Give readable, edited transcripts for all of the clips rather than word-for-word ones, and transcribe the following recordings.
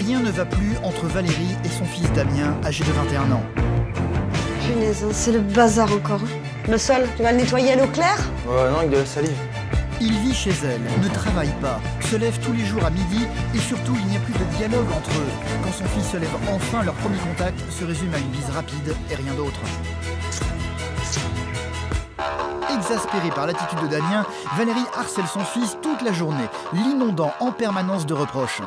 Rien ne va plus entre Valérie et son fils Damien, âgé de 21 ans. Punaise, c'est le bazar encore. Le sol, tu vas le nettoyer à l'eau claire? Non, avec de la salive. Il vit chez elle, ne travaille pas, se lève tous les jours à midi et surtout il n'y a plus de dialogue entre eux. Quand son fils se lève enfin, leur premier contact se résume à une bise rapide et rien d'autre. Exaspérée par l'attitude de Damien, Valérie harcèle son fils toute la journée, l'inondant en permanence de reproches.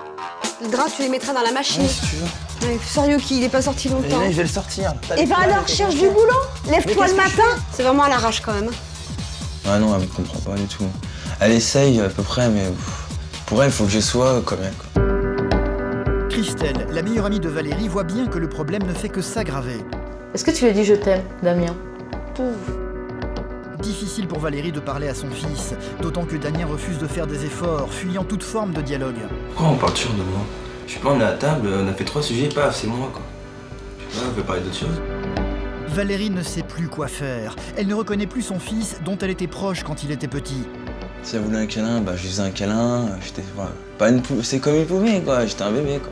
Le drap, tu les mettras dans la machine. Ouais, si tu veux. Ouais, sérieux, il est pas sorti longtemps. Je vais le sortir. Et ben alors, cherche du boulot. Lève-toi le matin. C'est vraiment à l'arrache quand même. Ah non, elle me comprend pas du tout. Elle essaye à peu près, mais pour elle, il faut que je sois comme elle, quoi. Christelle, la meilleure amie de Valérie, voit bien que le problème ne fait que s'aggraver. Est-ce que tu lui as dit je t'aime, Damien? Difficile pour Valérie de parler à son fils, d'autant que Damien refuse de faire des efforts, fuyant toute forme de dialogue. Pourquoi on parle toujours de moi? Je sais pas, on est à table, on a fait 3 sujets, paf, c'est moi quoi. Je sais pas, on peut parler d'autre chose. Valérie ne sait plus quoi faire. Elle ne reconnaît plus son fils dont elle était proche quand il était petit. Si elle voulait un câlin, je lui faisais un câlin. J'étais pas une poupée, c'est comme une poupée quoi, j'étais un bébé quoi.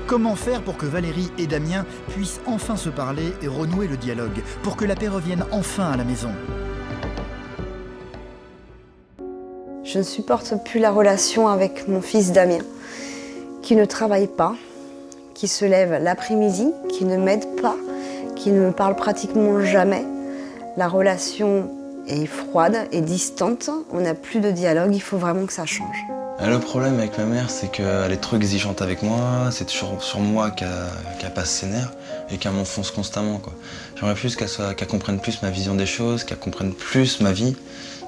Comment faire pour que Valérie et Damien puissent enfin se parler et renouer le dialogue, pour que la paix revienne enfin à la maison? Je ne supporte plus la relation avec mon fils Damien, qui ne travaille pas, qui se lève l'après-midi, qui ne m'aide pas, qui ne me parle pratiquement jamais. La relation est froide et distante, on n'a plus de dialogue, il faut vraiment que ça change. Le problème avec ma mère, c'est qu'elle est trop exigeante avec moi, c'est toujours sur moi qu'elle passe ses nerfs et qu'elle m'enfonce constamment, quoi. J'aimerais plus qu'elle comprenne plus ma vision des choses, qu'elle comprenne plus ma vie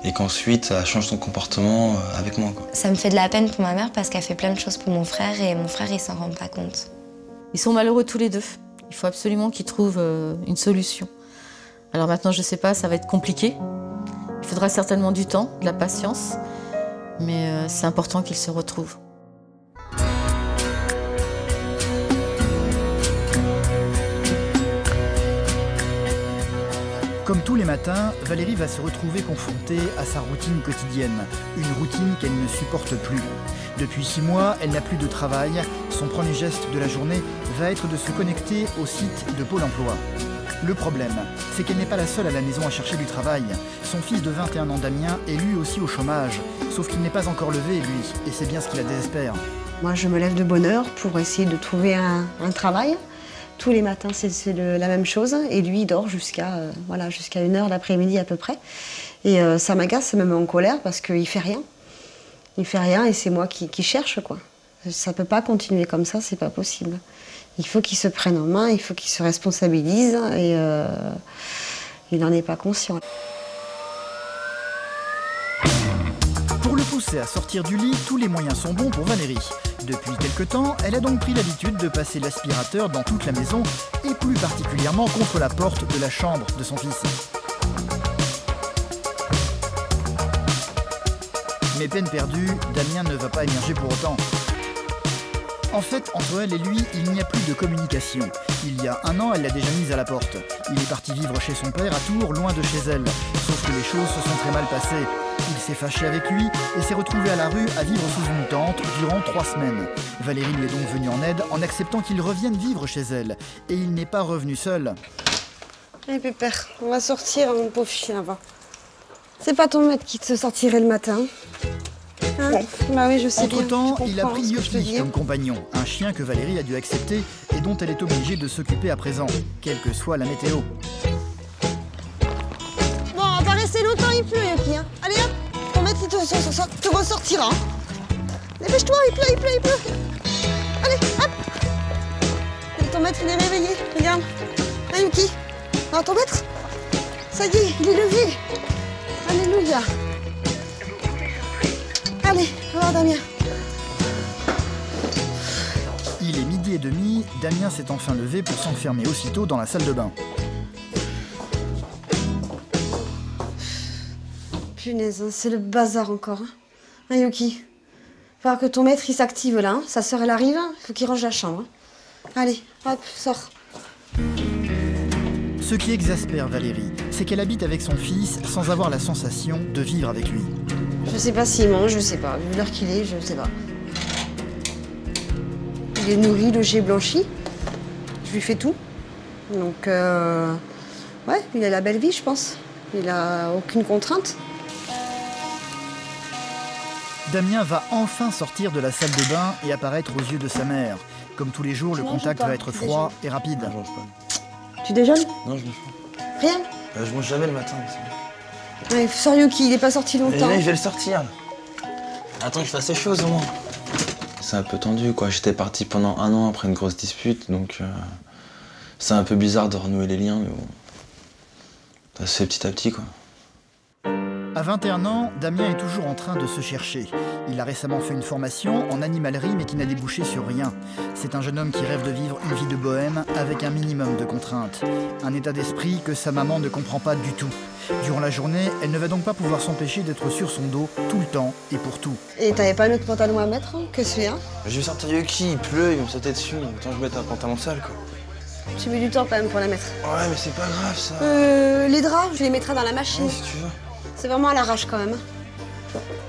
et qu'ensuite elle change son comportement avec moi, quoi. Ça me fait de la peine pour ma mère parce qu'elle fait plein de choses pour mon frère et mon frère il s'en rend pas compte. Ils sont malheureux tous les deux. Il faut absolument qu'ils trouvent une solution. Alors maintenant, je sais pas, ça va être compliqué. Il faudra certainement du temps, de la patience, mais c'est important qu'ils se retrouvent. Comme tous les matins, Valérie va se retrouver confrontée à sa routine quotidienne. Une routine qu'elle ne supporte plus. Depuis 6 mois, elle n'a plus de travail. Son premier geste de la journée va être de se connecter au site de Pôle emploi. Le problème, c'est qu'elle n'est pas la seule à la maison à chercher du travail. Son fils de 21 ans, Damien, est lui aussi au chômage. Sauf qu'il n'est pas encore levé, lui, et c'est bien ce qui la désespère. Moi, je me lève de bonne heure pour essayer de trouver un travail. Tous les matins, c'est la même chose. Et lui, il dort jusqu'à 1h l'après-midi à peu près. Et ça m'agace, ça me met en colère parce qu'il fait rien. Il fait rien et c'est moi qui cherche, quoi. Ça peut pas continuer comme ça, c'est pas possible. Il faut qu'il se prenne en main, il faut qu'il se responsabilise et il n'en est pas conscient. Pour le pousser à sortir du lit, tous les moyens sont bons pour Valérie. Depuis quelque temps, elle a donc pris l'habitude de passer l'aspirateur dans toute la maison et plus particulièrement contre la porte de la chambre de son fils. Mais peine perdue, Damien ne va pas émerger pour autant. En fait, entre elle et lui, il n'y a plus de communication. Il y a 1 an, elle l'a déjà mise à la porte. Il est parti vivre chez son père à Tours, loin de chez elle. Sauf que les choses se sont très mal passées. Il s'est fâché avec lui et s'est retrouvé à la rue à vivre sous une tente durant 3 semaines. Valérie lui est donc venue en aide en acceptant qu'il revienne vivre chez elle. Et il n'est pas revenu seul. Allez Pépère, on va sortir, mon pauvre chien, va. C'est pas ton maître qui te sortirait le matin. Hein? Bah oui, je sais bien. Entre-temps, il a pris Yoki comme compagnon, un chien que Valérie a dû accepter et dont elle est obligée de s'occuper à présent, quelle que soit la météo. Bon, on va pas rester longtemps, il pleut, Yoki. Hein. Allez hop, ton maître il te ressortira. Dépêche-toi, il pleut. Allez, hop. Et ton maître il est réveillé, regarde. Hein, Yuki? Non, ton maître? Ça y est, il est levé. Alléluia. Allez, au revoir Damien. Il est 12h30, Damien s'est enfin levé pour s'enfermer aussitôt dans la salle de bain. Punaise, c'est le bazar encore. Hein, Yuki? Il va falloir que ton maître il s'active là. Hein. Sa sœur elle arrive, il faut qu'il range la chambre. Hein. Allez, hop, sors. Ce qui exaspère Valérie, c'est qu'elle habite avec son fils sans avoir la sensation de vivre avec lui. Je sais pas s'il mange, je sais pas. Vu l'heure qu'il est, je sais pas. Je l'ai nourri, logé, blanchi. Je lui fais tout. Donc, ouais, il a la belle vie, je pense. Il a aucune contrainte. Damien va enfin sortir de la salle de bain et apparaître aux yeux de sa mère. Comme tous les jours, le contact va être froid et rapide. Non, je mange pas. Tu déjeunes? Non, je mange pas. Rien? Je mange jamais le matin. Ouais, sors Yuki, il est pas sorti longtemps. Je vais le sortir. Attends que je fasse les choses au moins. C'est un peu tendu quoi. J'étais parti pendant 1 an après une grosse dispute, donc c'est un peu bizarre de renouer les liens, mais bon. Ça se fait petit à petit quoi. À 21 ans, Damien est toujours en train de se chercher. Il a récemment fait une formation en animalerie mais qui n'a débouché sur rien. C'est un jeune homme qui rêve de vivre une vie de bohème avec un minimum de contraintes. Un état d'esprit que sa maman ne comprend pas du tout. Durant la journée, elle ne va donc pas pouvoir s'empêcher d'être sur son dos tout le temps et pour tout. Et t'avais pas un autre pantalon à mettre que celui-là? Je vais sortir Yuki, il pleut, il va me sauter dessus. Autant que je mette un pantalon sale quoi. Tu mets du temps quand même pour la mettre. Ouais mais c'est pas grave ça. Les draps, je les mettrai dans la machine. Ouais, si tu veux. C'est vraiment à l'arrache quand même.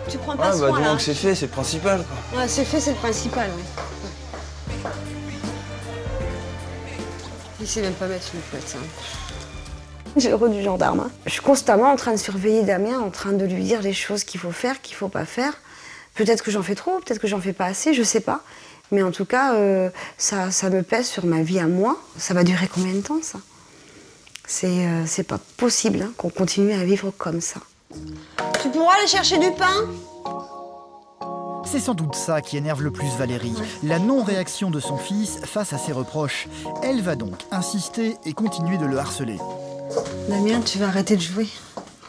Tu prends pas Ouais, soin du moment là. que c'est fait, c'est le principal quoi. Ouais, c'est fait, c'est le principal. Ouais. Il sait même pas mettre une couette, ça. J'ai le rôle du gendarme. Hein. Je suis constamment en train de surveiller Damien, en train de lui dire les choses qu'il faut faire, qu'il faut pas faire. Peut-être que j'en fais trop, peut-être que j'en fais pas assez, je sais pas. Mais en tout cas, ça me pèse sur ma vie à moi. Ça va durer combien de temps, ça? C'est pas possible hein, qu'on continue à vivre comme ça. Tu pourras aller chercher du pain? C'est sans doute ça qui énerve le plus Valérie, la non-réaction de son fils face à ses reproches. Elle va donc insister et continuer de le harceler. Damien, tu vas arrêter de jouer.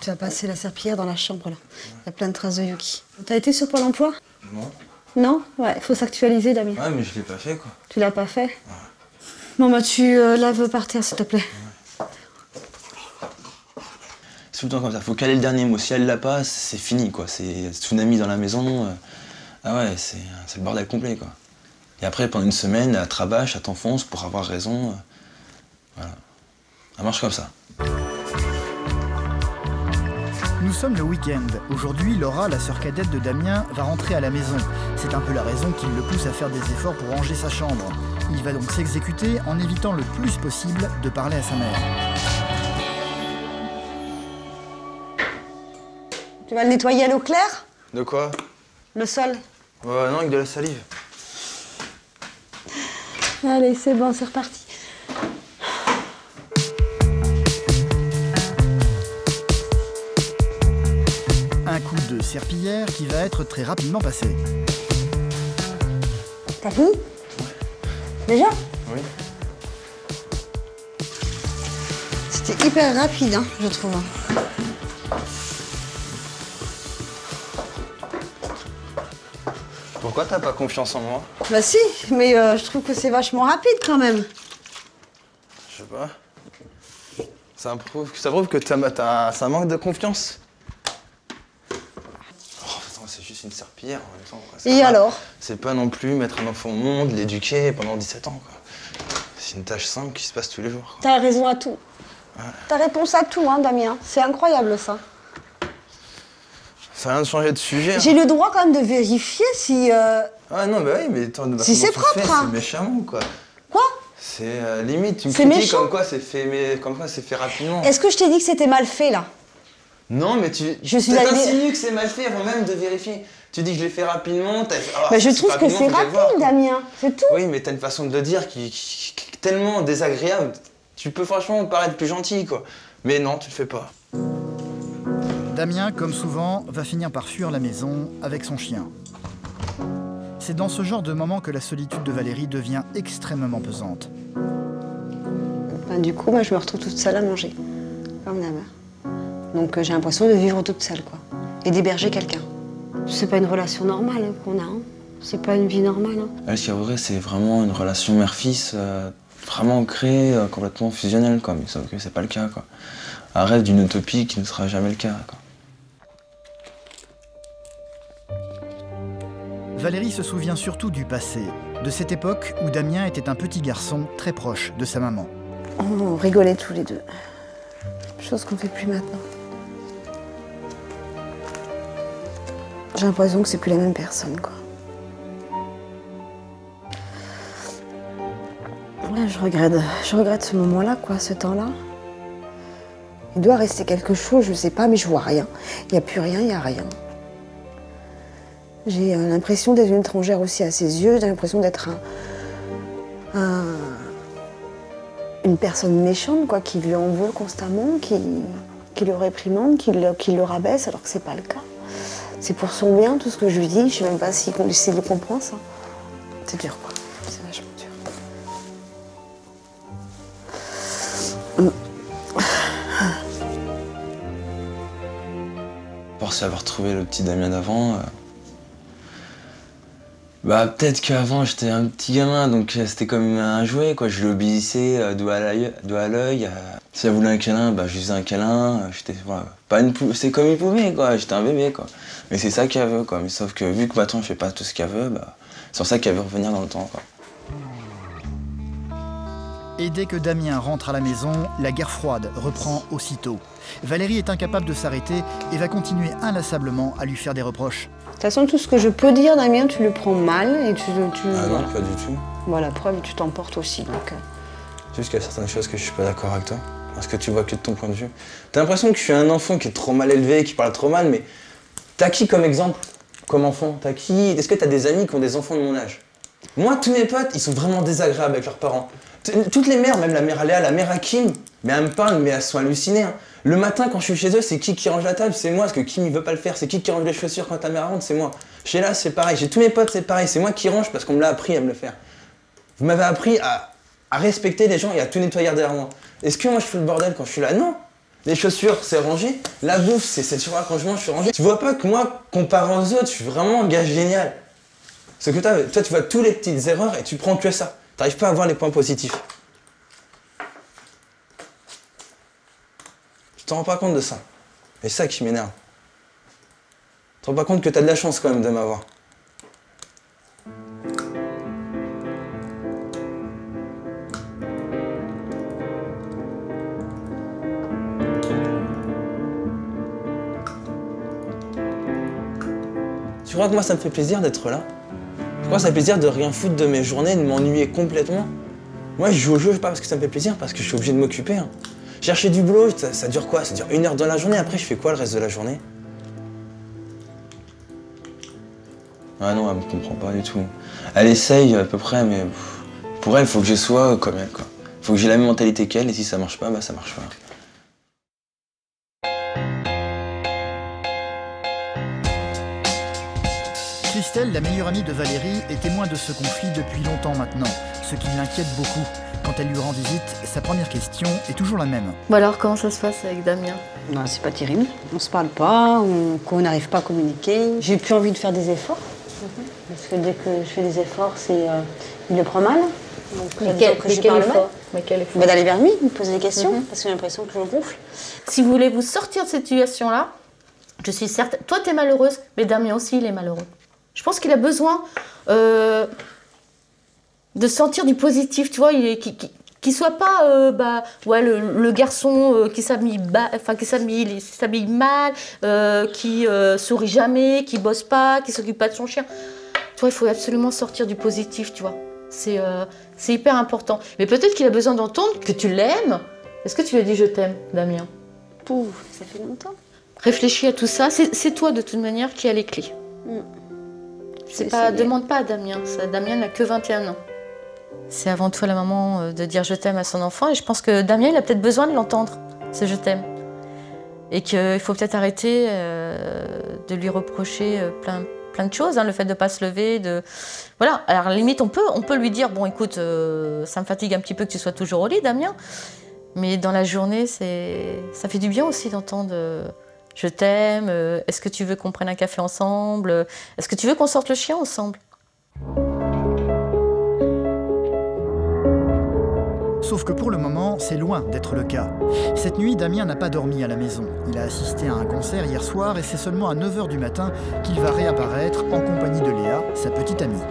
Tu vas passer la serpillière dans la chambre, là. Il y a plein de traces de Yuki. T'as été sur Pôle emploi? Non. Non? Ouais, il faut s'actualiser, Damien. Ouais mais je l'ai pas fait quoi. Tu l'as pas fait? Ouais. Bon, bah tu laves par terre, s'il te plaît. C'est tout le temps comme ça, faut caler le dernier mot. Si elle l'a pas, c'est fini quoi. C'est tsunami dans la maison. Ah ouais, c'est le bordel complet quoi. Et après, pendant une semaine, elle te rabâche, elle t'enfonce pour avoir raison. Voilà. Ça marche comme ça. Nous sommes le week-end. Aujourd'hui, Laura, la sœur cadette de Damien, va rentrer à la maison. C'est un peu la raison qui le pousse à faire des efforts pour ranger sa chambre. Il va donc s'exécuter en évitant le plus possible de parler à sa mère. Tu vas le nettoyer à l'eau claire? De quoi? Le sol? Ouais, non, avec de la salive. Allez, c'est bon, c'est reparti. Un coup de serpillière qui va être très rapidement passé. T'as fini? Déjà? Oui. C'était hyper rapide, hein, je trouve. Pourquoi t'as pas confiance en moi? Bah si, mais je trouve que c'est vachement rapide quand même. Je sais pas. Ça prouve que ça manque de confiance. Oh, attends, c'est juste une serpillière en même temps. Quoi. Et alors? C'est pas non plus mettre un enfant au monde, l'éduquer pendant 17 ans. C'est une tâche simple qui se passe tous les jours. Quoi. T'as raison à tout. Ouais. T'as réponse à tout, hein, Damien. C'est incroyable, ça. Ça a rien de changer de sujet. Hein. J'ai le droit quand même de vérifier si... Ah non, bah oui, mais si c'est propre, hein. C'est méchamment, quoi. Quoi? C'est limite, tu me critiques comme quoi c'est fait rapidement. Est-ce que je t'ai dit que c'était mal fait, là? Non, mais tu t'insinues que c'est mal fait avant même de vérifier. Tu dis que je l'ai fait rapidement, t'as fait... Bah je trouve que c'est rapide, Damien, c'est tout. Oui, mais t'as une façon de le dire qui est tellement désagréable. Tu peux franchement paraître plus gentil, quoi. Mais non, tu le fais pas. Damien, comme souvent, va finir par fuir la maison avec son chien. C'est dans ce genre de moment que la solitude de Valérie devient extrêmement pesante. Ben, du coup, moi, je me retrouve toute seule à manger, comme d'hab. Donc j'ai l'impression de vivre toute seule, quoi. Et d'héberger quelqu'un. C'est pas une relation normale hein, qu'on a, hein. C'est pas une vie normale. Hein. Elle, ce qu'il y a vrai, c'est vraiment une relation mère-fils, vraiment ancrée, complètement fusionnelle, quoi. Mais sauf que c'est pas le cas, quoi. Un rêve d'une utopie qui ne sera jamais le cas, quoi. Valérie se souvient surtout du passé, de cette époque où Damien était un petit garçon très proche de sa maman. On rigolait tous les deux. Chose qu'on fait plus maintenant. J'ai l'impression que c'est plus la même personne, quoi. Je regrette ce moment-là, quoi, ce temps-là. Il doit rester quelque chose, je sais pas, mais je vois rien. Il n'y a plus rien, il n'y a rien. J'ai l'impression d'être une étrangère aussi à ses yeux, j'ai l'impression d'être une personne méchante, quoi, qui lui en veut constamment, qui le réprimande, qui le rabaisse, alors que c'est pas le cas. C'est pour son bien, tout ce que je lui dis, je sais même pas s'il comprend ça. C'est dur, quoi. C'est vachement dur. Pour avoir trouvé le petit Damien d'avant, peut-être qu'avant j'étais un petit gamin, donc c'était comme un jouet, quoi. Je l'obéissais doigt à l'œil. Si elle voulait un câlin, je lui faisais un câlin. C'est comme une poupée, quoi. J'étais un bébé, quoi. Mais c'est ça qu'elle veut, quoi. Mais sauf que vu que maintenant je fais pas tout ce qu'elle veut, c'est pour ça qu'elle veut revenir dans le temps, quoi. Et dès que Damien rentre à la maison, la guerre froide reprend aussitôt. Valérie est incapable de s'arrêter et va continuer inlassablement à lui faire des reproches. De toute façon, tout ce que je peux dire, Damien, tu le prends mal et tu Ah non, voilà. pas du tout. Voilà, preuve, tu t'emportes aussi. Donc, Juste qu'il y a certaines choses que je suis pas d'accord avec toi. Parce que tu vois que de ton point de vue. T'as l'impression que je suis un enfant qui est trop mal élevé, qui parle trop mal, mais t'as qui comme exemple, comme enfant? T'as qui? Est-ce que t'as des amis qui ont des enfants de mon âge? Moi, tous mes potes, ils sont vraiment désagréables avec leurs parents. Toutes les mères, même la mère Aléa, la mère Hakim, mais elles me parlent, mais elles sont hallucinées. Hein. Le matin, quand je suis chez eux, c'est qui range la table? C'est moi, parce que Kim, il veut pas le faire. C'est qui range les chaussures quand ta mère rentre? C'est moi. Chez là, c'est pareil. J'ai tous mes potes, c'est pareil. C'est moi qui range parce qu'on me l'a appris à me le faire. Vous m'avez appris à respecter les gens et à tout nettoyer derrière moi. Est-ce que moi, je fais le bordel quand je suis là? Non. Les chaussures, c'est rangé. La bouffe, c'est sur là quand je mange, je suis rangé. Tu vois pas que moi, comparé aux autres, je suis vraiment un gars génial. Parce que toi, tu vois tous les petites erreurs et tu prends que ça. T'arrives pas à voir les points positifs. Tu t'en rends pas compte de ça. Et c'est ça qui m'énerve. Tu te rends pas compte que t'as de la chance quand même de m'avoir. Tu crois que moi ça me fait plaisir d'être là? Je crois que ça me fait plaisir de rien foutre de mes journées, de m'ennuyer complètement. Moi je joue au jeu pas parce que ça me fait plaisir, parce que je suis obligé de m'occuper. Hein. Chercher du boulot, ça dure quoi? Ça dure 1 heure dans la journée, après je fais quoi le reste de la journée? Ah non, elle me comprend pas du tout. Elle essaye à peu près, mais pour elle, il faut que je sois comme elle, quoi. Faut que j'ai la même mentalité qu'elle, et si ça marche pas, ça marche pas. Christelle, la meilleure amie de Valérie, est témoin de ce conflit depuis longtemps maintenant, ce qui l'inquiète beaucoup. Quand elle lui rend visite, sa première question est toujours la même. Bon alors, comment ça se passe avec Damien? non, c'est pas terrible. On se parle pas, on n'arrive pas à communiquer. J'ai plus envie de faire des efforts. Parce que dès que je fais des efforts, il le prend mal. Donc, d'aller vers lui, me poser des questions, parce que j'ai l'impression que je gonfle. Si vous voulez vous sortir de cette situation-là, je suis certaine... Toi, tu es malheureuse, mais Damien aussi, il est malheureux. Je pense qu'il a besoin de sentir du positif, tu vois, qu'il soit pas le garçon qui s'habille mal, qui sourit jamais, qui bosse pas, qui s'occupe pas de son chien. Tu vois, il faut absolument sortir du positif, tu vois. C'est hyper important. Mais peut-être qu'il a besoin d'entendre que tu l'aimes. Est-ce que tu lui as dit je t'aime, Damien? Pouf, ça fait longtemps. Réfléchis à tout ça. C'est toi, de toute manière, qui as les clés. Demande pas à Damien. Damien n'a que 21 ans. C'est avant tout à la maman de dire je t'aime à son enfant. Et je pense que Damien, il a peut-être besoin de l'entendre, ce je t'aime. Et qu'il faut peut-être arrêter de lui reprocher plein de choses, hein, le fait de ne pas se lever, Voilà, alors à la limite, on peut lui dire, bon écoute, ça me fatigue un petit peu que tu sois toujours au lit, Damien, mais dans la journée, ça fait du bien aussi d'entendre je t'aime, est-ce que tu veux qu'on prenne un café ensemble, est-ce que tu veux qu'on sorte le chien ensemble? Sauf que pour le moment, c'est loin d'être le cas. Cette nuit, Damien n'a pas dormi à la maison. Il a assisté à un concert hier soir et c'est seulement à 9 h du matin qu'il va réapparaître en compagnie de Léa, sa petite amie.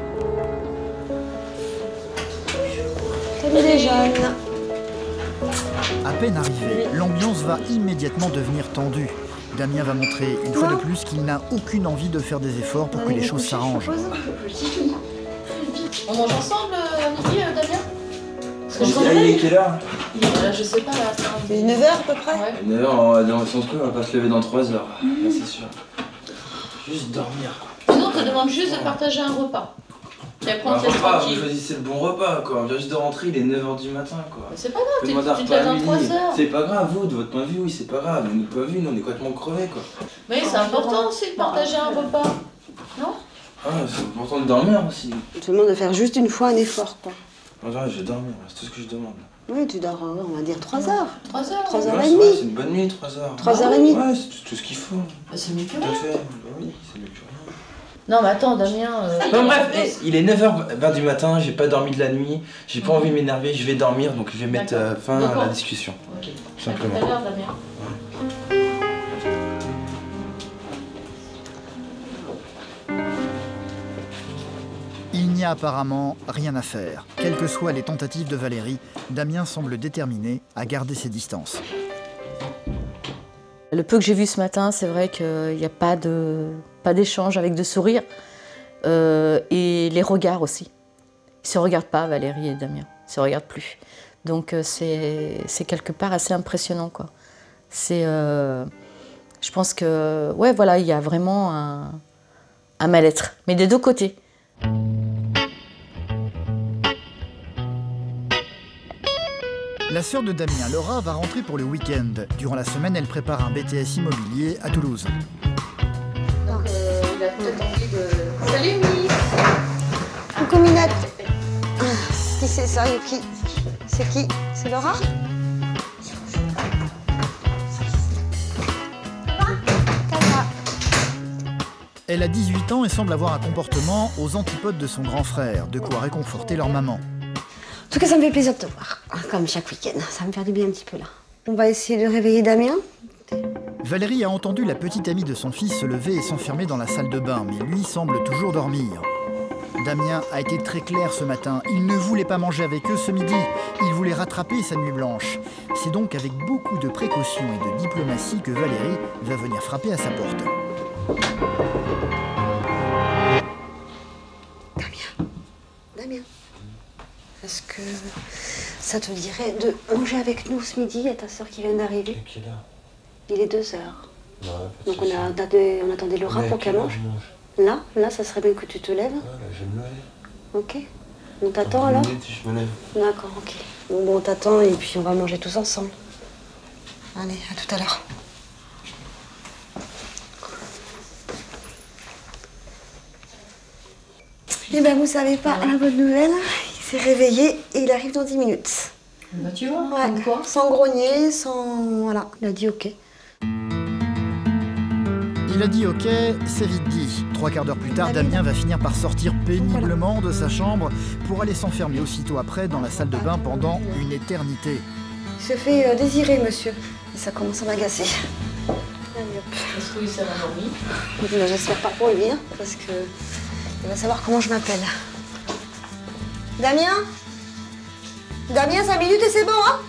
Salut les jeunes. À peine arrivé, l'ambiance va immédiatement devenir tendue. Damien va montrer une fois de plus qu'il n'a aucune envie de faire des efforts pour que les choses s'arrangent. On mange ensemble à midi, Damien? Parce que je Il réveille. est quelle heure? Je sais pas, là. C'est 9h à peu près. Ouais. 9h, dans le sens que on va pas se lever dans 3 heures. Là, c'est sûr. Juste dormir. Sinon, on te demande juste de partager un repas. Et après, on te laisse Vous tranquille. choisissez le bon repas, quoi. On vient juste de rentrer, il est 9h du matin, quoi. Mais c'est pas grave, Vous demandez un tu te repas lèves à dans 3 midi. heures. C'est pas grave, vous, de votre point de vue, oui, c'est pas grave. Mais nous, pas vu, nous, on est complètement crevés, quoi. Mais c'est important aussi de partager un repas. Non? Ah, c'est important de dormir aussi. Je te demande de faire juste une fois un effort, quoi. Moi, je vais dormir, c'est tout ce que je demande. Oui, tu dors, on va dire 3 heures. 3 heures. 3 Ouais, heures et c'est vrai, demie. c'est une bonne nuit, 3 heures. 3 heures et demie. Ouais, c'est tout ce qu'il faut. Bah, c'est mieux que Tout à rien. fait. Bah oui, c'est mieux que rien. Non, mais attends, Damien. Bon, bref, il est 9h20 du matin, j'ai pas dormi de la nuit, j'ai pas envie de m'énerver, je vais dormir, donc je vais mettre fin à la discussion. Ok. Tout simplement. À tout à l'heure, Damien. Il n'y a apparemment rien à faire. Quelles que soient les tentatives de Valérie, Damien semble déterminé à garder ses distances. Le peu que j'ai vu ce matin, c'est vrai qu'il n'y a pas d'échange avec de sourires. Et les regards aussi. Ils ne se regardent pas, Valérie et Damien. Ils ne se regardent plus. Donc c'est quelque part assez impressionnant, quoi. Je pense que, ouais, voilà, il y a vraiment un mal-être. Mais des deux côtés. La sœur de Damien, Laura, va rentrer pour le week-end. Durant la semaine, elle prépare un BTS immobilier à Toulouse. Donc il a peut-être envie de... Salut, Miss. Coucou Minette. Qui c'est ça, Yuki? C'est qui? C'est Laura? Elle a 18 ans et semble avoir un comportement aux antipodes de son grand frère, de quoi réconforter leur maman. En tout cas, ça me fait plaisir de te voir, comme chaque week-end. Ça me fait du bien un petit peu là. On va essayer de réveiller Damien. Valérie a entendu la petite amie de son fils se lever et s'enfermer dans la salle de bain, mais lui semble toujours dormir. Damien a été très clair ce matin. Il ne voulait pas manger avec eux ce midi. Il voulait rattraper sa nuit blanche. C'est donc avec beaucoup de précaution et de diplomatie que Valérie va venir frapper à sa porte. Damien, est-ce que ça te dirait de manger avec nous ce midi? Il y a ta soeur qui vient d'arriver. Quelle heure? Il est 2 heures. Ouais, Donc on attendait Laura pour qu'elle mange. Là, ça serait bien que tu te lèves. Ouais, là, je vais me lever. Ok. On t'attend alors? Je me lève. D'accord, ok. Bon, on t'attend et puis on va manger tous ensemble. Allez, à tout à l'heure. Eh ben, vous savez pas, la bonne nouvelle, il s'est réveillé et il arrive dans 10 minutes. Bah, tu vois, Ouais, comme quoi. sans grogner, sans... Voilà, il a dit ok. Il a dit ok, c'est vite dit. 3 quarts d'heure plus tard, Damien va finir par sortir péniblement de sa chambre pour aller s'enfermer aussitôt après dans la salle de bain pendant une éternité. Il se fait désirer, monsieur. Et ça commence à m'agacer. Allez, hop. Est-ce qu'il s'est endormi? Ben, j'espère pas pour lui, hein, parce que il va savoir comment je m'appelle. Damien? Damien, 5 minutes et c'est bon, hein?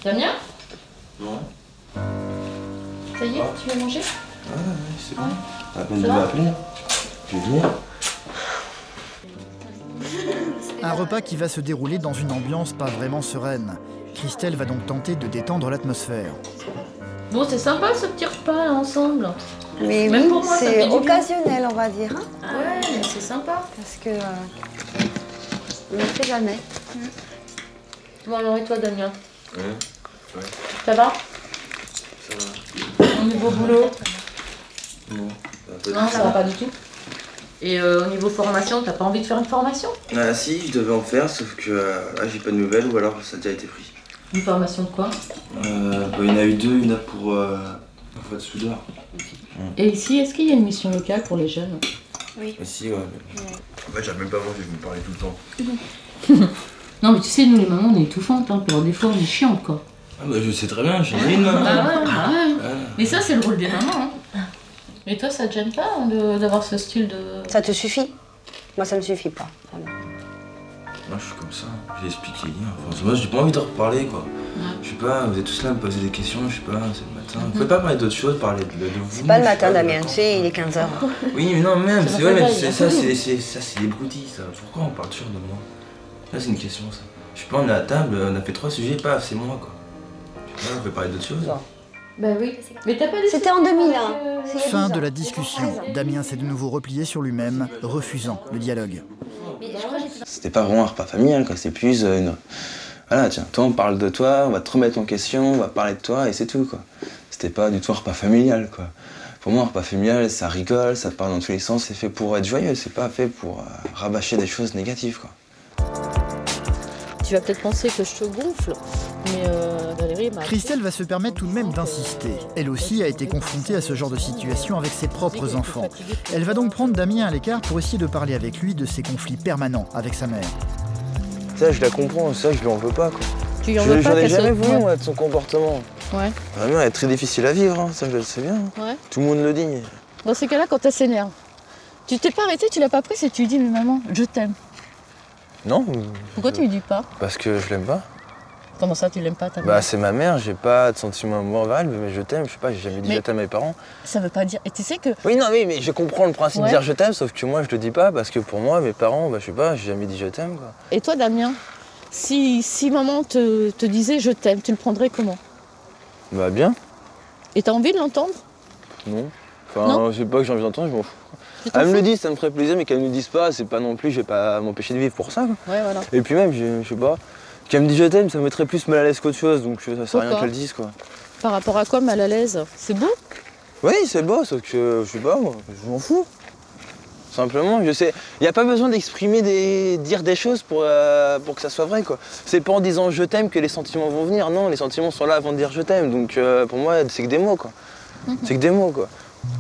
Damien? Ouais. Ça y est, tu veux manger? Ouais, c'est bon. Pas la peine de Ça va m'appeler. Je vais venir. Un repas qui va se dérouler dans une ambiance pas vraiment sereine. Christelle va donc tenter de détendre l'atmosphère. Bon, c'est sympa ce petit repas là, ensemble. Mais Même oui, pour moi, ça fait c'est du bien. occasionnel, on va dire, hein, Ouais, mais c'est sympa. parce que on ne le fait jamais. Bon, alors et toi, Damien? Ouais. Ça va? Ça va. Au niveau boulot? Non, Non, ça va pas du tout. Et au niveau formation, t'as pas envie de faire une formation? Ah si, je devais en faire, sauf que là j'ai pas de nouvelles ou alors ça a déjà été pris. Une formation de quoi? Bah, il y en a eu 2, une pour de soudeur. Et ici, est-ce qu'il y a une mission locale pour les jeunes? Si, ouais. En fait, j'avais même pas mangé, vous me parlez tout le temps. Non, mais tu sais, nous les mamans, on est étouffantes, hein, puis alors des fois on est chiantes, quoi. Ah bah je sais très bien, j'en ai une maman. Ouais. Ah. Mais ça, c'est le rôle des mamans. Hein. Et toi, ça te gêne pas d'avoir ce style de... Ça te suffit? Moi, ça ne me suffit pas. Vraiment. Moi je suis comme ça, j'ai expliqué hier. Enfin, moi j'ai pas envie de reparler quoi. Ouais. Je suis pas, vous êtes tous là à me poser des questions, je sais pas, c'est le matin. Vous pouvez pas parler d'autre chose, parler de vous. C'est pas le matin, Damien, tu sais, il est 15h. Oui, mais non, même, c'est vrai, mais ça, c'est des broutilles, ça. Pourquoi on parle toujours de moi? Là, c'est une question, ça. Je sais pas, on est à table, on a fait 3 sujets, paf, c'est moi, quoi. Je sais pas, on peut parler d'autre chose. Bah oui, mais t'as pas dit. C'était en 2001. Fin de la discussion. Damien s'est de nouveau replié sur lui-même, refusant le dialogue. C'était pas vraiment un repas familial, quoi. C'est plus une... Voilà, tiens, toi on parle de toi, on va te remettre en question, on va parler de toi et c'est tout, quoi. C'était pas du tout un repas familial, quoi. Pour moi, un repas familial, ça rigole, ça parle dans tous les sens, c'est fait pour être joyeux, c'est pas fait pour rabâcher des choses négatives, quoi. Tu vas peut-être penser que je te gonfle, mais Valérie m'a... Christelle va se permettre tout de même d'insister. Elle aussi a été confrontée à ce genre de situation avec ses propres enfants. Elle va donc prendre Damien à l'écart pour essayer de parler avec lui de ses conflits permanents avec sa mère. Ça, je la comprends, ça, je lui en veux pas, quoi. Tu lui en veux pas? J'en ai jamais voulu, moi, de son comportement. Ouais. Ma mère est très difficile à vivre, hein, ça, je le sais bien. Ouais. Tout le monde le dit. Dans ces cas-là, quand elle s'énerve, tu t'es pas arrêté, tu l'as pas prise et tu lui dis, mais maman, je t'aime. Non. Pourquoi tu lui dis pas? Parce que je l'aime pas. Comment ça, tu l'aimes pas, ta mère? Bah, c'est ma mère, j'ai pas de sentiment amoureux envers elle, mais je t'aime, je sais pas, j'ai jamais dit je t'aime à mes parents. Ça veut pas dire... Et tu sais que... Oui, non, mais je comprends le principe de dire je t'aime, sauf que moi, je le dis pas, parce que pour moi, mes parents, bah, je sais pas, j'ai jamais dit je t'aime, quoi. Et toi, Damien, si maman te disait je t'aime, tu le prendrais comment? Bah, bien. Et t'as envie de l'entendre? Non. Enfin, je sais pas que j'ai envie d'entendre, je m'en fous. Elle me le dit, ça me ferait plaisir, mais qu'elle me le dise pas, c'est pas non plus, je vais pas m'empêcher de vivre pour ça, quoi. Ouais, voilà. Et puis même, je sais pas, qu'elle me dise je t'aime, ça me mettrait plus mal à l'aise qu'autre chose, donc ça sert à rien qu'elle le dise, quoi. Par rapport à quoi, mal à l'aise? C'est beau? Oui, c'est beau, sauf que, je sais pas, moi, je m'en fous. Simplement, je sais, il n'y a pas besoin d'exprimer, dire des choses pour que ça soit vrai, quoi. C'est pas en disant je t'aime que les sentiments vont venir, non, les sentiments sont là avant de dire je t'aime, donc pour moi, c'est que des mots, quoi. C'est que des mots, quoi.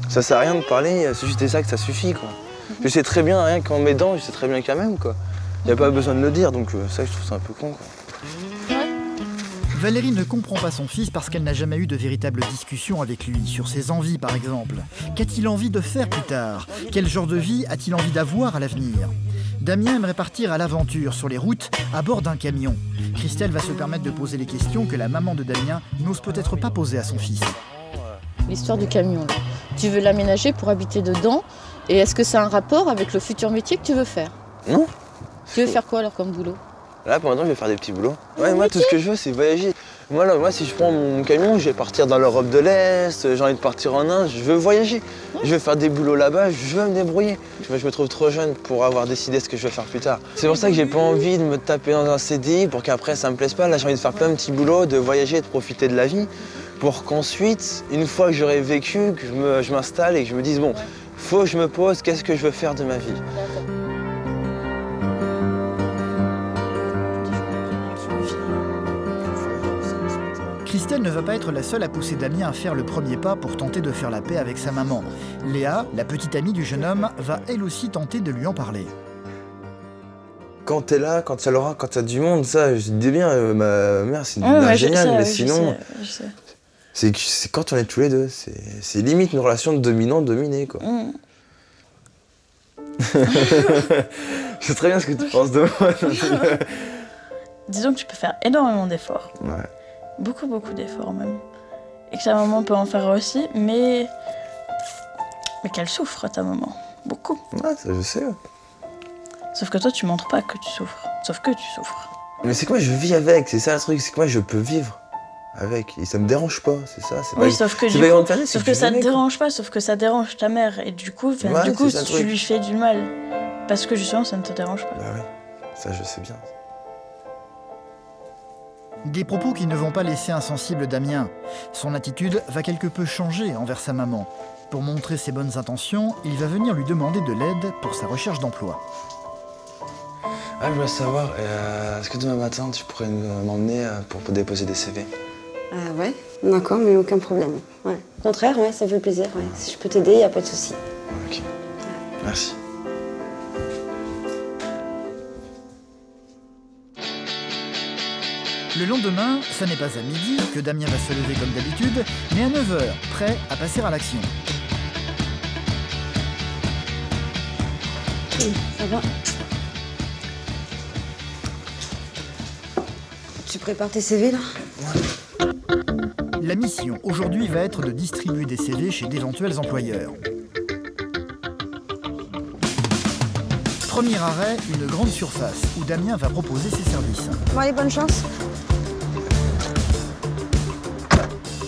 Ça sert à rien de parler, c'est juste ça que ça suffit, quoi. Je sais très bien, rien qu'en m'aidant, je sais très bien quand même, quoi. Il n'y a pas besoin de le dire, donc ça, je trouve ça un peu con, quoi. Valérie ne comprend pas son fils parce qu'elle n'a jamais eu de véritable discussion avec lui, sur ses envies par exemple. Qu'a-t-il envie de faire plus tard? Quel genre de vie a-t-il envie d'avoir à l'avenir? Damien aimerait partir à l'aventure sur les routes à bord d'un camion. Christelle va se permettre de poser les questions que la maman de Damien n'ose peut-être pas poser à son fils. L'histoire du camion, là. Tu veux l'aménager pour habiter dedans, et est-ce que ça a un rapport avec le futur métier que tu veux faire? Non. Tu veux faire quoi alors comme boulot? Là, pour l'instant, je vais faire des petits boulots. Ouais, moi, tout ce que je veux, c'est voyager. Moi, si je prends mon camion, je vais partir dans l'Europe de l'Est, j'ai envie de partir en Inde, je veux voyager. Ouais. Je veux faire des boulots là-bas, je veux me débrouiller. Je me trouve trop jeune pour avoir décidé ce que je veux faire plus tard. C'est pour ça que j'ai pas envie de me taper dans un CDI pour qu'après, ça me plaise pas. Là, j'ai envie de faire plein de petits boulots, de voyager, de profiter de la vie, pour qu'ensuite, une fois que j'aurai vécu, que je m'installe et que je me dise, bon, faut que je me pose, qu'est-ce que je veux faire de ma vie? Christelle ne va pas être la seule à pousser Damien à faire le premier pas pour tenter de faire la paix avec sa maman. Léa, la petite amie du jeune homme, va elle aussi tenter de lui en parler. Quand t'es là, quand t'as du monde, ça, je dis bien, ma mère, c'est une nana géniale, mais sinon, c'est quand on est tous les deux, c'est limite une relation de dominant-dominé, quoi. Je sais très bien ce que tu penses de moi. Disons que tu peux faire énormément d'efforts. Ouais. Beaucoup d'efforts même. Et que ta maman peut en faire aussi, mais qu'elle souffre, ta maman. Beaucoup. Ouais, ça je sais. Sauf que toi, tu montres pas que tu souffres. Sauf que tu souffres. Mais c'est que moi, je vis avec, c'est ça le truc, c'est que moi, je peux vivre avec. Et ça me dérange pas, c'est ça. Oui, pas, sauf que, sauf que ça te dérange pas, sauf que ça dérange ta mère. Et du coup, tu lui fais du mal. Parce que justement, ça ne te dérange pas. Bah oui, ça je sais bien. Des propos qui ne vont pas laisser insensible Damien. Son attitude va quelque peu changer envers sa maman. Pour montrer ses bonnes intentions, il va venir lui demander de l'aide pour sa recherche d'emploi. Ah, je voulais savoir, est-ce que demain matin, tu pourrais m'emmener pour déposer des CV? Ouais, d'accord, mais aucun problème. Ouais. Au contraire, ouais, ça fait plaisir. Ouais. Si je peux t'aider, il n'y a pas de souci. Ok, merci. Le lendemain, ça n'est pas à midi que Damien va se lever comme d'habitude, mais à 9 h, prêt à passer à l'action. Ça va. Tu prépares tes CV là? La mission aujourd'hui va être de distribuer des CV chez d'éventuels employeurs. Premier arrêt, une grande surface où Damien va proposer ses services. Bon, allez, bonne chance.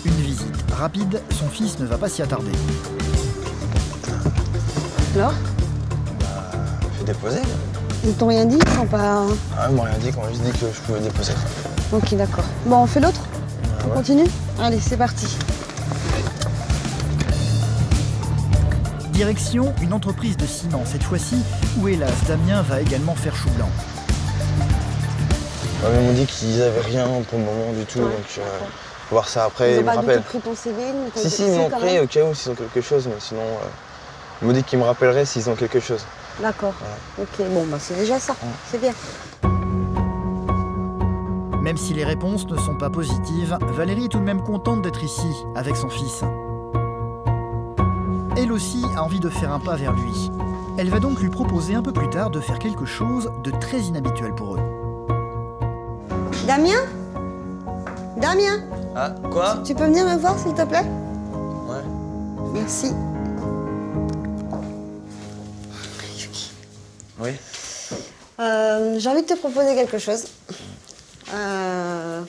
Une visite rapide, son fils ne va pas s'y attarder. Alors, Je vais déposer. ils t'ont rien dit? Ils sont pas... Ah, ils m'ont rien dit, qu'on m'a juste dit que je pouvais déposer. Ok, d'accord. Bon, on fait l'autre? On Ouais. continue? Allez, c'est parti. Direction, une entreprise de ciment cette fois-ci, où hélas Damien va également faire chou blanc. Ouais, mais ils m'ont dit qu'ils avaient rien pour le moment du tout, Ouais, donc d'accord. voir ça après, Ils ils ont me pas du rappellent. tout pris ton CV? Si, ils m'ont pris au cas où s'ils ont quelque chose, mais sinon, ils m'ont dit qu'ils me rappelleraient s'ils ont quelque chose. D'accord. Ok, bon, bah c'est déjà ça. Ouais. C'est bien. Même si les réponses ne sont pas positives, Valérie est tout de même contente d'être ici, avec son fils. Elle aussi a envie de faire un pas vers lui. Elle va donc lui proposer un peu plus tard de faire quelque chose de très inhabituel pour eux. Damien? Damien? Ah, quoi? Tu peux venir me voir, s'il te plaît? Ouais. Merci. Oui. J'ai envie de te proposer quelque chose.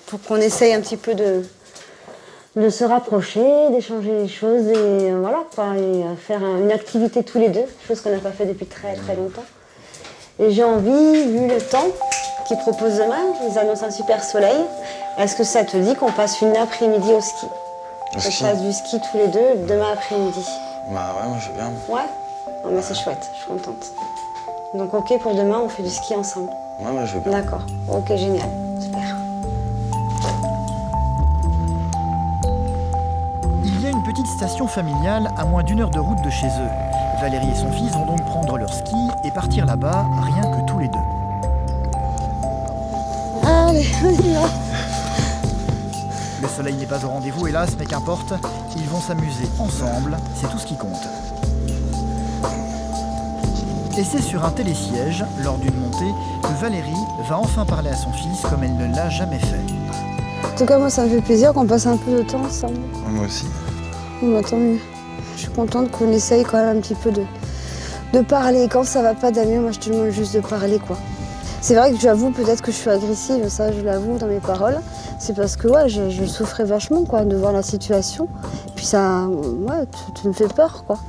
Pour qu'on essaye un petit peu de se rapprocher, d'échanger les choses et voilà, quoi, et faire une activité tous les deux, chose qu'on n'a pas fait depuis très très longtemps. Et j'ai envie, vu le temps qu'ils proposent demain, ils annoncent un super soleil, est-ce que ça te dit qu'on passe une après-midi au ski? Au On ski? fasse du ski tous les deux demain après-midi. Bah ouais, moi je veux bien. Ouais? Oh, bah, c'est chouette, je suis contente. Donc ok, pour demain, on fait du ski ensemble. Ouais, moi je veux bien. D'accord, ok, génial, super. Il y a une petite station familiale à moins d'1 heure de route de chez eux. Valérie et son fils vont donc prendre leur ski et partir là-bas, rien que tous les deux. Allez, on y va. Le soleil n'est pas au rendez-vous, hélas, mais qu'importe, ils vont s'amuser ensemble, c'est tout ce qui compte. Et c'est sur un télésiège, lors d'une montée, que Valérie va enfin parler à son fils comme elle ne l'a jamais fait. En tout cas, moi, ça me fait plaisir qu'on passe un peu de temps ensemble. Moi aussi. Bon, bah, tant mieux. Je suis contente qu'on essaye quand même un petit peu de parler. Quand ça va pas, Damien, moi, je te demande juste de parler, quoi. C'est vrai que j'avoue peut-être que je suis agressive, ça, je l'avoue dans mes paroles. C'est parce que, ouais, je souffrais vachement, quoi, de voir la situation. Puis ça, ouais, tu me fais peur, quoi.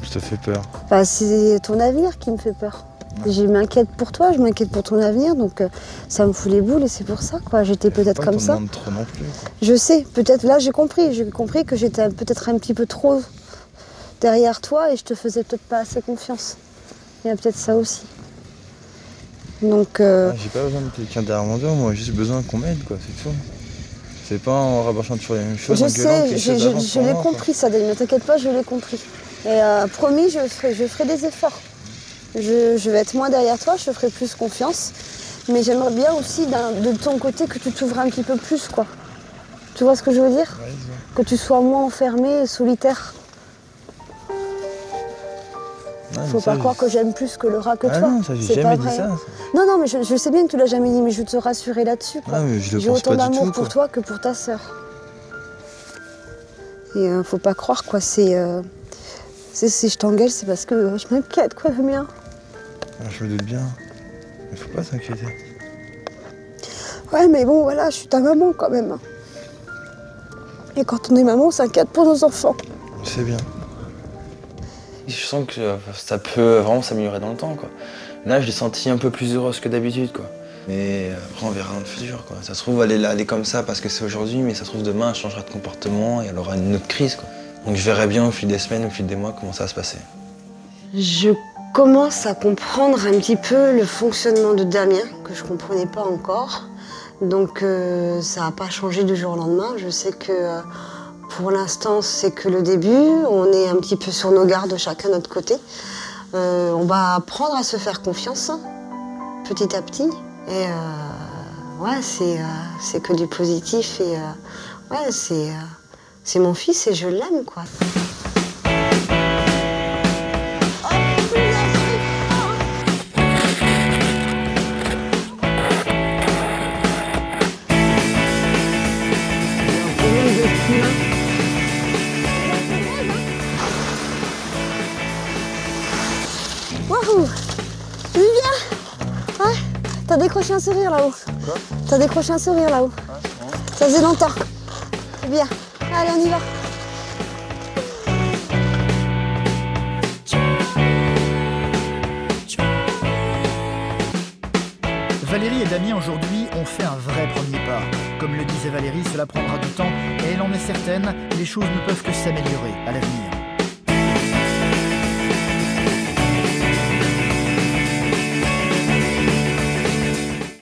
Je te fais peur. Bah, c'est ton avenir qui me fait peur. Je m'inquiète pour toi, je m'inquiète pour ton avenir, donc ça me fout les boules et c'est pour ça, quoi. J'étais peut-être comme ça. Trop non plus, quoi. Je sais, peut-être là j'ai compris que j'étais peut-être un petit peu trop derrière toi et je te faisais peut-être pas assez confiance. Il y a peut-être ça aussi. Donc J'ai pas besoin de quelqu'un derrière mon dos, moi j'ai juste besoin qu'on m'aide, quoi, c'est tout. C'est pas en rabâchant toujours les mêmes choses, je en gueulant que sais, les choses avancent je pour l'ai moi, quoi. compris ça, Dani, ne t'inquiète pas, je l'ai compris. Et promis, je ferai des efforts. Je vais être moins derrière toi, je te ferai plus confiance. Mais j'aimerais bien aussi de ton côté que tu t'ouvres un petit peu plus, quoi. Tu vois ce que je veux dire? Ouais, je vois. Que tu sois moins enfermé et solitaire. Ouais, mais Faut ça, pas croire que j'aime plus que Laura que Ah toi. non, ça j'ai C'est jamais pas dit vrai. ça. Non, non, mais je sais bien que tu l'as jamais dit, mais je veux te rassurer là-dessus, quoi. Ah, mais je le J'ai pense autant pas du d'amour tout, pour quoi. toi que pour ta sœur. Et faut pas croire, quoi, si je t'engage, c'est parce que je m'inquiète, quoi, Damien. Ah, je me doute bien. Mais faut pas s'inquiéter. Ouais, mais bon, voilà, je suis ta maman, quand même. Et quand on est maman, on s'inquiète pour nos enfants. Je sais bien. Je sens que ça peut vraiment s'améliorer dans le temps, quoi. Là, je l'ai sentie un peu plus heureuse que d'habitude, quoi. Mais après, on verra dans le futur, quoi. Ça se trouve, elle est comme ça parce que c'est aujourd'hui, mais ça se trouve, demain, elle changera de comportement et elle aura une autre crise, quoi. Donc je verrai bien au fil des semaines, au fil des mois, comment ça va se passer. Je commence à comprendre un petit peu le fonctionnement de Damien, que je comprenais pas encore. Donc ça n'a pas changé du jour au lendemain. Je sais que pour l'instant, c'est que le début. On est un petit peu sur nos gardes, chacun de notre côté. On va apprendre à se faire confiance, petit à petit. Et ouais, c'est que du positif. Et ouais, c'est mon fils et je l'aime, quoi. T'as décroché un sourire là-haut. Quoi? T'as décroché un sourire là-haut. Ça faisait longtemps. C'est bien. Allez, on y va. Valérie et Damien aujourd'hui ont fait un vrai premier pas. Comme le disait Valérie, cela prendra du temps et elle en est certaine, les choses ne peuvent que s'améliorer à l'avenir.